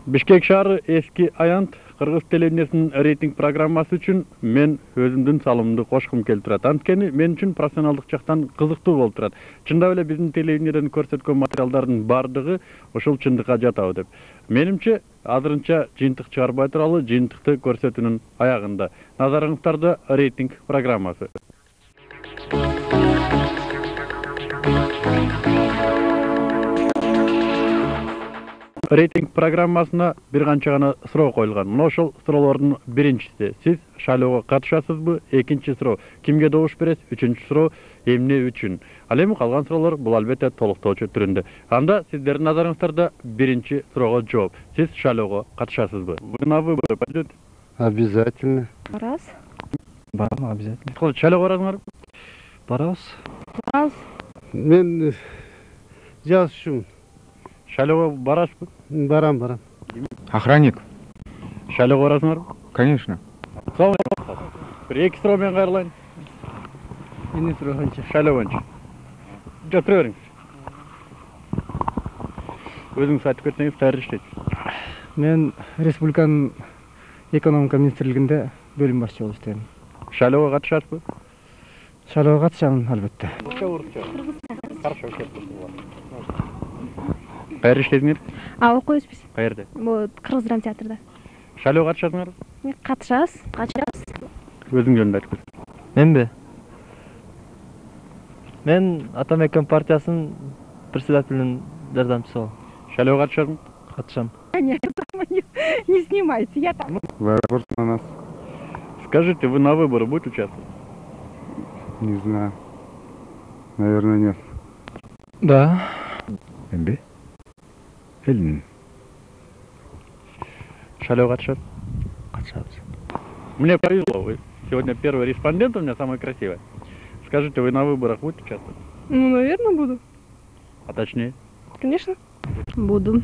Бишкек шаары эски аянт Кыргыз телевидениесинин рейтинг программасы үчүн мен өзүмдүн салымымды кошкум келип турат. Анткени мен үчүн профессионалдык жактан кызыктуу болуп турат. Чындап эле биздин телевидениеден көрсөткөн материалдардын бардыгы ушул чындыкка жатабы деп. Менимче азырынча жыйынтык чыгарбай туралы жыйынтыкты көрсөтүүнүн аягында. Назарыңыздарда рейтинг программасы. Рейтинг программасына бир канча гана суроо коюлган. Мына ошол суроолордун биринчиси: сиз шайлоого катышасызбы? Экинчи суроо: кимге добуш бересиз? Үчүнчү суроо: эмне үчүн? Ал эми калган суроолор бул албетте толуктоочу түрүндө. Анда сиздердин назарыңыздарда биринчи суроого жооп: сиз шайлоого катышасызбы? Вы на выборы пойдете? Обязательно. Барабыз. Барам, обязательно. Шайлоого барасыңарбы? Барабыз. Барабыз. Мен жазышчумун. Шайлоого барасызбы? Барам. Охранник. Шайлоого барасыңарбы? Конечно. Бир эки суроо менен кайрылайын. Эмне суроо канча? Шайлоо боюнча. Жотура бериңиз. Өзүңүз айтып кетсеңиз, кайерде иштейсиз? Мен республиканын экономика министрлигинде бөлүм башчы болуп иштейм. Шайлоого катышасызбы? Шайлоого катышамын албетте. Хорошо, кайерде иштейсиңер? Окуйбуз биз. Кайерде? Кыргыз драма театрда. Шайлоого катышасыңарбы? Катышабыз. Өзүң жөнүндө айтып кет. Менби? Мен Атамекен партиясынын председателинин жардамчысы болом. Шайлоого катышасың? Катышам. Не снимайте, я там. Вопрос на нас. Скажите, вы на выборы будете участвовать? Не знаю. Наверное, нет. Да. Эмби? Элин. Шайлоого катышасыз? Катышабыз. Мне повезло, вы сегодня первый респондент у меня, самый красивый. Скажите, вы на выборах будете участвовать? Ну, наверное, буду. А точнее? Конечно. Буду.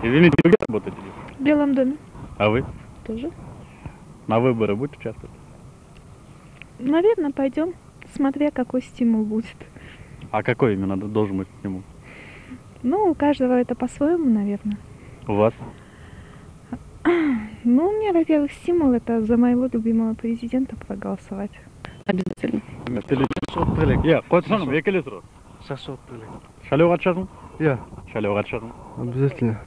Извините, вы где работаете? В Белом доме. А вы? Тоже. На выборы будете участвовать? Наверное, пойдем, смотря какой стимул будет. А какой именно должен быть стимул? Ну, у каждого это по-своему, наверное. У вас? Ну, у меня, во-первых, стимул это за моего любимого президента проголосовать. Обязательно. Шайлоого катышасың? Я. Шайлоого катышасың? Обязательно.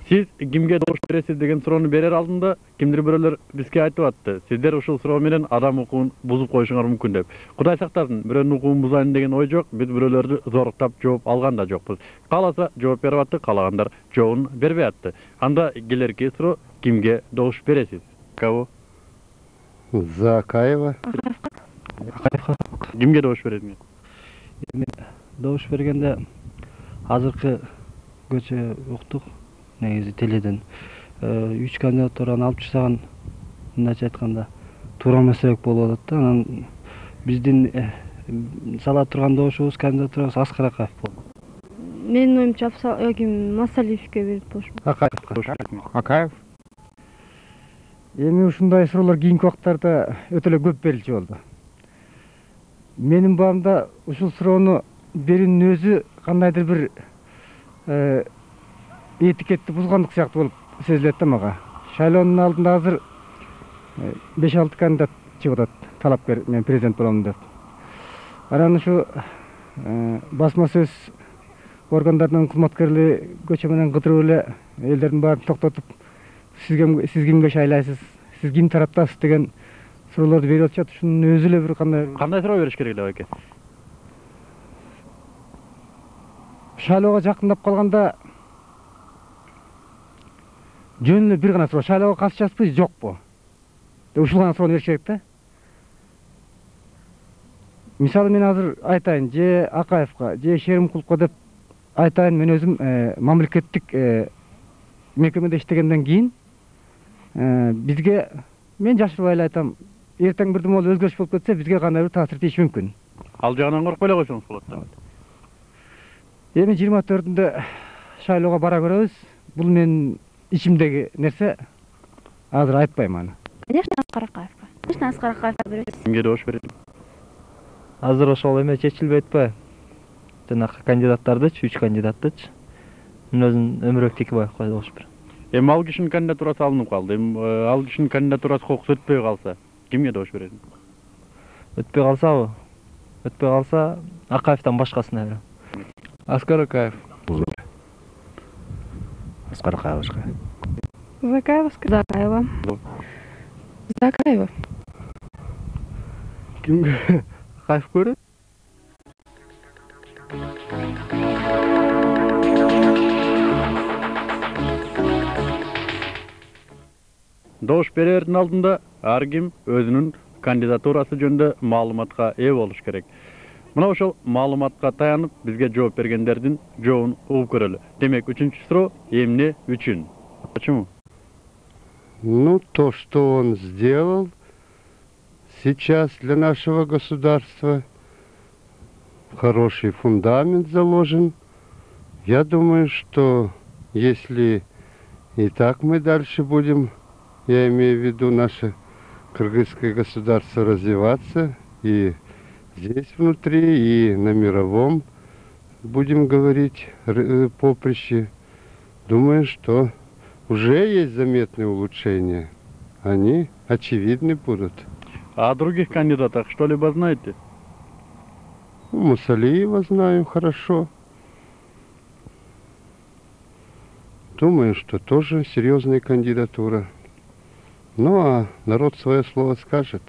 Сиз кимге добуш бересиз деген суроону берер алдында кимдир бирөөлөр бизге айтып атты. Сиздер ушул суроо менен адам укугун бузуп коюшуңар мүмкүн деп. Кудай сактасын, бирөөнүн укугун бузайын деген ой жок. Биз бирөөлөрдү зоруктап жооп алган да жокпуз. Кааласа жооп берип атты, каалагандар жообун бербей атты. Анда келерки суроо: кимге добуш бересиз? Кого? За Акаева. Кимге добуш бересиңер? Добуш бергенде азыркы көчө уктук. Негизи теледен 3 кандидатураны алып чыксаган, мындайча айтканда, туура эмесирээк болуп атат да. Анан биздин сала турган добушубуз кандидатурабыз Аскар Акаев болду. Менин оюмча Масалиевке берип болуш. Акаев? Эми ушундай суроолор кийинки убактарда өтө эле көп берилчү болду. Менин баамда ушул суроону берүүнүн өзү кандайдыр бир этикетти бузгандык сыяктуу болуп сезилет да мага. Шайлоонун алдында азыр 5-6 кандидат чыгып атат, талапкер, мен президент болом деп. Анан ушу басма сөз органдарынын кызматкерлери көчө менен кыдырып эле элдердин баарын токтотуп, сиз кимге шайлайсыз, сиз ким тараптасыз деген суроолорду берип атышат. Ушунун өзү эле бир кандай суроо бериш керек эле байке? Шайлоого жакындап калганда жөн эле бир гана суроо: шайлоого катышасызбы, жокпу? Ушул гана суроону бериш керек да. мисалы мен азыр айтайын, же Акаевка, же Шеримкуловго деп айтайын, мен өзüm мамлекеттик мекемеде иштегенден кийин бизге, мен жашырбай эле айтам, эртең бирдеме болуп өзгөрүш болуп кетсе, бизге кандай бир таасир тийиши мүмкүн. Ал жагынан коркпой эле койсоңуз болот да. Эми 24-ндө шайлоого бара көрөбүз. Бул менин ичимдеги нерсе. Азыр айтпайм аны. Конечно, Аскар Акаевка. Конечно, Аскар Акаевка беребиз. Кимге добуш бересиз? Азыр ошол эме чечилбей атпайбы? Жанагы кандидаттардычы, 3 кандидаттычы. Мен өзүм Өмүрбек Текебаевга добуш берем. Эми ал кишинин кандидатурасы алынып калды. Эми ал кишинин кандидатурасы кокус өтпөй калса, кимге добуш бересиз? Өтпөй калсабы? Өтпөй калса, Акаевден башкасына берем. Аскар Акаев. Аскар Акаевга. Закаева. Закаева. Кимге? Акаев көрөт? Добуш берердин алдында ар ким өзүнүн кандидатурасы жөнүндө маалыматка ээ болуш керек. Мына ошол маалыматка таянып бизге жооп бергендердин жообун угуп көрөлү. Демек, 3-чү суроо эмне үчүн? Почему? Ну, то, что он сделал сейчас для нашего государства, хороший фундамент заложен. Я думаю, что если и так мы дальше будем, я имею в виду наше кыргызское государство, развиваться и здесь внутри, и на мировом, будем говорить, поприще, думаю, что уже есть заметные улучшения. Они очевидны будут. А о других кандидатах что-либо знаете? Мусалиева знаю хорошо. Думаю, что тоже серьезная кандидатура. Ну, а народ свое слово скажет.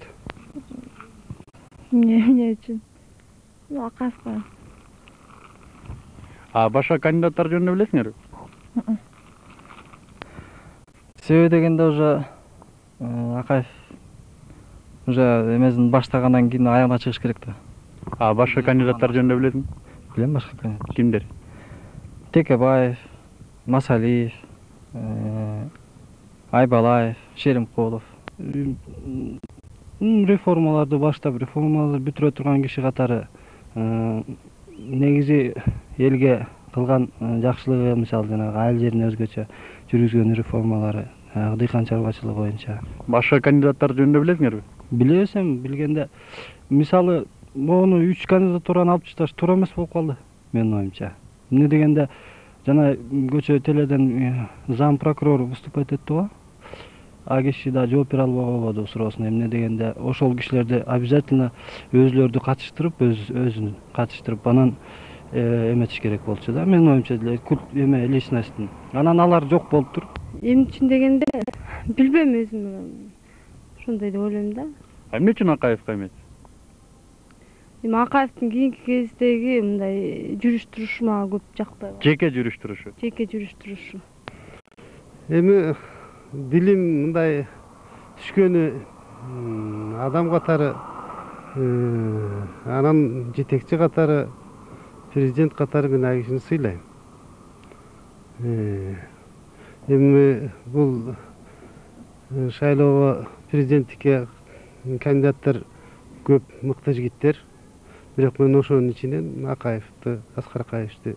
Эмне үчүн? Ну, Акаевка. А башка кандидаттар жөнүндө билесиңерби? Себеби дегенде уже Акаев уже эмесин баштагандан кийин аягына чыгыш керек да. А башка кандидаттар жөнүндө билесиң? Билем башка кандидат. Кимдер? Текебаев, Масалиев, Айбалаев, Шеримкулов. Реформаларды баштап, реформаларды бүтүрө турган киши катары негизи элге кылган жакшылыгы, мисалы жанагы айыл жерин өзгөчө жүргүзгөн реформалары, дыйкан чарбачылыгы боюнча. Башка кандидаттар жөнүндө билесиңерби? Билебиз эми, билгенде мисалы мону 3 кандидатураны алып ташташ туура эмес болуп калды, менин оюмча. Эмне дегенде жана көчө теледен зам прокурор выступать этти го. А киши да жооп бере албай койбоду суроосуна. Эмне дегенде ошол кишилерди обязательно өзүлөрдү катыштырып, өзүн катыштырып, анан эметиш керек болчу да. Менин оюмча деле эме личносттун. Анан алар жок болуп туруп. Эмне үчүн дегенде билбейм, өзүм ошондой деп ойлойм да. Эмне үчүн Акаевка эмес? Эми Акаевдин кийинки кездеги мындай жүрүш турушу мага көп жакпай калды. Жеке жүрүш турушу. Жеке жүрүш турушу. Эми билим мындай түшкөнү адам катары, анан жетекчи катары, президент катары мен ал кишини сыйлайм. Эми бул шайлоого президенттикке кандидаттар көп, мыкты жигиттер. Бирок мен ошонун ичинен Акаевди, Аскар Акаевди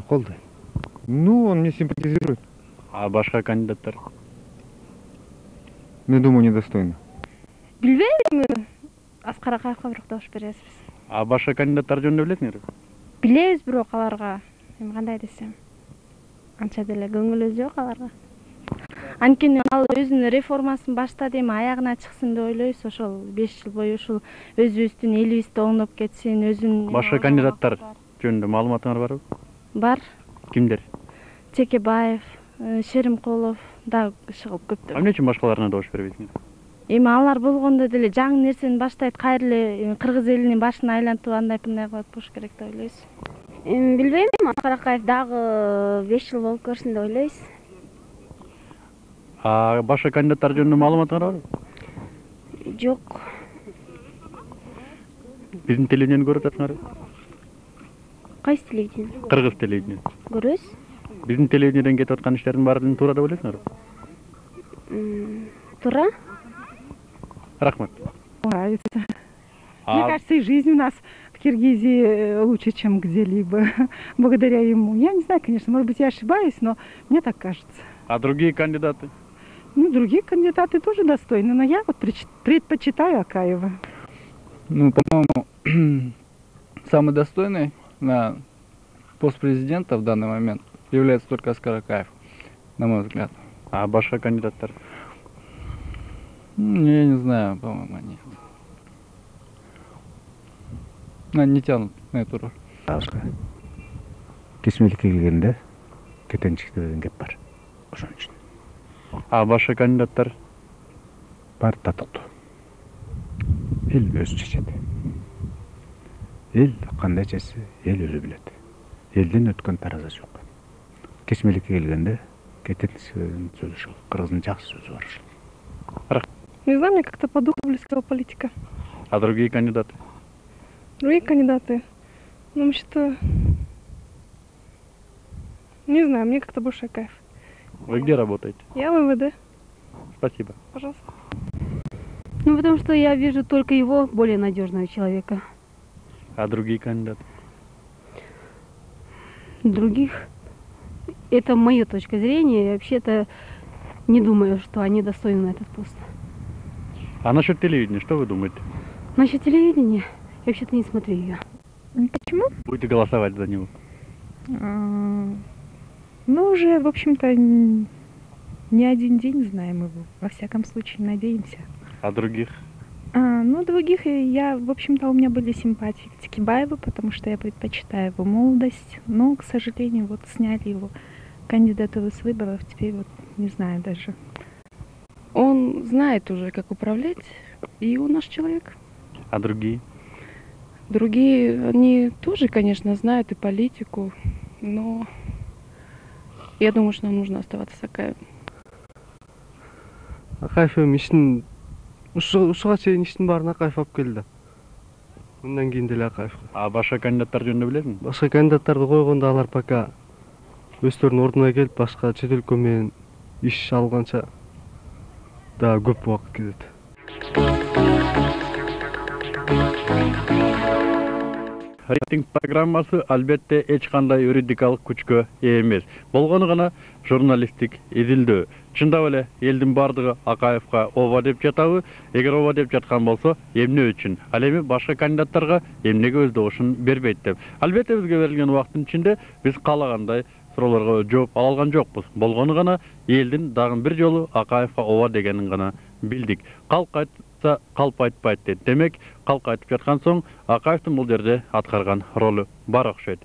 колдойм. Ну, он мне симпатизирует. А башка кандидаттар? Но думаю, недостойно. Билбейм, Аскар Акаевка бирок добуш бересиз. А башка кандидаттар жөнүндө билесиңерби? Билебиз, бирок аларга эми кандай десем, анча деле көңүлүбүз жок аларга. Анткени ал өзүнүн реформасын баштады, эми аягына чыксын деп ойлойбуз. Ошол 5 жыл бою ушул өзүбүздүн элибизди оңдоп кетсин, өзүнүн. Башка кандидаттар жөнүндө маалыматыңар барбы? Бар. Кимдер? Текебаев, Шеримкулов да чыгып көптөр. Эмне үчүн башкаларына добуш бербейсиңер? Эми алар болгондо деле жаңы нерсени баштайт, кайра эле кыргыз элинин башын айлантып андай-мындай кылат болуш керек деп ойлойбуз. Билбейм, Аскар Акаев дагы 5 жыл болуп көрсүн деп ойлойбуз. А башка кандидаттар жөнүндө маалыматыңар барбы? Жок. Биздин телевидениени көрүп жатсыңарбы? Кайсы телевидение? Кыргыз телевидениеси. Көрөбүз? Биздин телевидениеден кетип аткан иштердин баарын туура деп ойлойсуңарбы? Туура? Рахмат. Мне кажется, и жизнь у нас в Киргизии лучше, чем где-либо, благодаря ему. Я не знаю, конечно, может быть, я ошибаюсь, но мне так кажется. А другие кандидаты? Ну, другие кандидаты тоже достойны, но я вот предпочитаю Акаева. Ну, по-моему, самый достойный на пост президента в данный момент является только Аскар Акаев, на мой взгляд. А башка кандидаттар? Я не знаю, по-моему, они не тянут на эту роль. Кесмеликке келгенде кетенчикте деген кеп бар. Ошон үчүн. А башка кандидаттар? Бар татыктуу. Эл өзү чечет. Эл кандай чечсе, эл өзү билет. Элден өткөн тараза жок. Кесмеликке келгенде кетенчиктин сөзү ушул. Кыргыздын жакшы сөзү бар ушул. Не знаю, мне как-то по духу близкого политика. А другие кандидаты? Другие кандидаты, ну, вообще-то, не знаю, мне как-то больше Акаев. Вы где работаете? Я в МВД. Спасибо. Пожалуйста. Ну, потому что я вижу только его, более надежного человека. А другие кандидаты? Других, это моя точка зрения, я вообще-то не думаю, что они достойны на этот пост. А насчет телевидения, что вы думаете? Насчет телевидения, я вообще-то не смотрю ее. Почему? Будете голосовать за него? Ну, уже, в общем-то, не один день знаем его. Во всяком случае, надеемся. А других? Ну, других в общем-то, у меня были симпатии к Текебаеву, потому что я предпочитаю его молодость. Но, к сожалению, вот сняли его кандидатуру с выборов, теперь вот не знаю даже. Он знает уже, как управлять, и он наш человек. А другие? Другие, они тоже, конечно, знают и политику, но я думаю, что нам нужно оставаться с Акаевым. Акаев ишин ушуга чейин иштин баарын Акаев алып келди. Мындан кийин деле Акаев. А башка кандидаттар жөнүндө билесиңби? Башка кандидаттарды койгондо алар пока өздөрүнүн ордуна келип башка чет өлкө менен иш алганча да көп убакыт кетет. Рейтинг программасы албетте эч кандай юридикалык күчкө ээ эмес. Болгону гана журналисттик изилдөө. Чындап эле элдин бардыгы Акаевка ооба деп жатабы? Эгер ооба деп жаткан болсо, эмне үчүн? Ал эми башка кандидаттарга эмнеге өз добушун бербейт деп. Албетте бизге берилген убакыттын ичинде биз каалагандай суроолорго жооп ала алган жокпуз. Болгону гана элдин дагы бир жолу Акаевка ооба дегенин гана билдик. Калк айтса калп айтпайт дейт. Демек, калк айтып жаткан соң Акаевдин бул жерде аткарган ролу бар окшойт.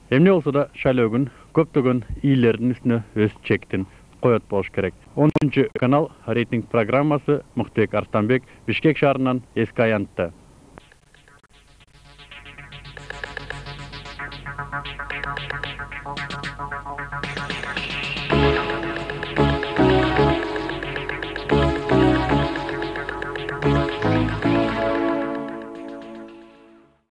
Эмне болсо да шайлоогун көптөгөн ийлердин үстүнө өз чектин коет болуш керек. 10 канал рейтинг программасы Муктубек Арстанбек Бишкек шаарынан Эски Аянтта.